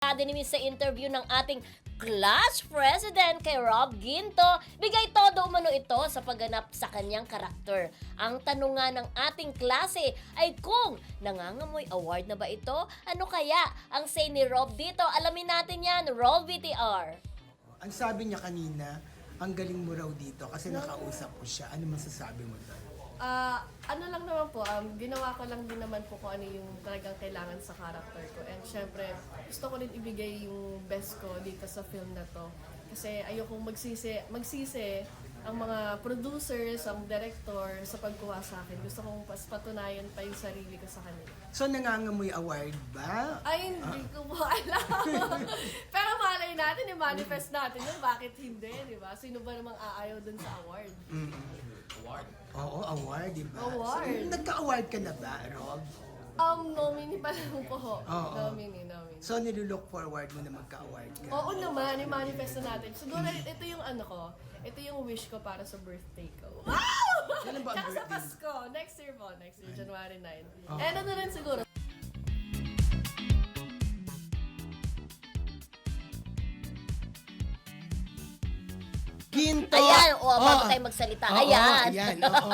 Din sa interview ng ating class president kay Rob Ginto, bigay todo umano ito sa pagganap sa kanyang karakter. Ang tanong nga ng ating klase ay kung nangangamoy award na ba ito? Ano kaya ang say ni Rob dito? Alamin natin yan, Roll VTR. Ang sabi niya kanina, ang galing mo raw dito kasi nakausap ko siya. Ano masasabi mo doon? Ano lang naman po, ginawa ko lang din naman po kung ano yung talagang kailangan sa character ko. And syempre, gusto ko rin ibigay yung best ko dito sa film na to. Kasi ayokong magsisi ang mga producers, ang director sa pagkuha sa akin. Gusto kong patunayan pa yung sarili ko sa kanila. So nangangamoy award ba? Ay, hindi ko po alam. Pero malay natin, i-manifest natin yun. Bakit hindi, di ba? Sino ba namang aayaw dun sa award? Oo, award, di ba? Award. So, nagka-award ka na ba, Rob? Nominee pa lang po. Oo. Nominee. So, nilulook forward mo na magka-award ka? Oo naman, i-manifest na natin. Siguro ito yung ano ko, ito yung wish ko para sa birthday ko. Wow! Kailan ba ang Tsaka sa birthday? Pasko, next year po, January 9. Oh. And ano rin siguro, Ginto! Ayan, bago tayo magsalita. Ayan. Ayan, oo.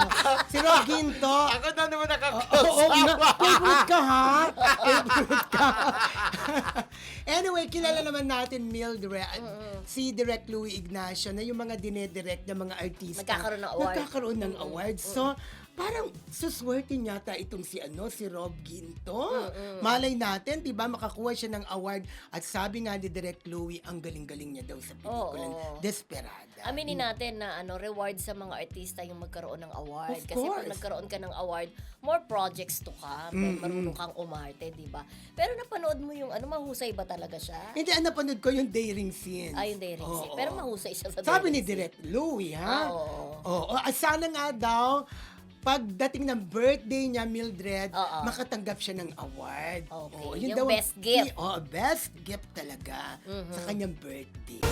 Si Rob Ginto. Ako na naman Oo, nakaklose nga. Favorite ka, ha? Favorite ka. Anyway, kilala naman natin Mildred, si Direk Louie Ignacio na yung mga dinedirect na mga artista. Nagkakaroon ng award. Nagkakaroon ng award. So, parang suswerte yata itong si Rob Ginto. Malay natin, 'di ba, makakuha siya ng award at sabi nga ni Direk Louie, ang galing-galing niya daw sa pelikulang Oo. Desperada. Aminin natin na reward sa mga artista yung magkaroon ng award. Of Kasi pag course. nagkaroon ka ng award, more projects to come. Marunong kang umarte, di ba? Pero napanood mo yung mahusay ba talaga siya? Hindi, napanood ko yung daring scene. Yung daring scene. Pero mahusay siya sa Sabi ni daring scene. Direk Louie, ha? Oo. Oo. Sana nga daw, pagdating ng birthday niya, Mildred, Oo. makatanggap siya ng award. Okay. Oo, Yung daw ang- best gift. Oo, best gift talaga sa kanyang birthday.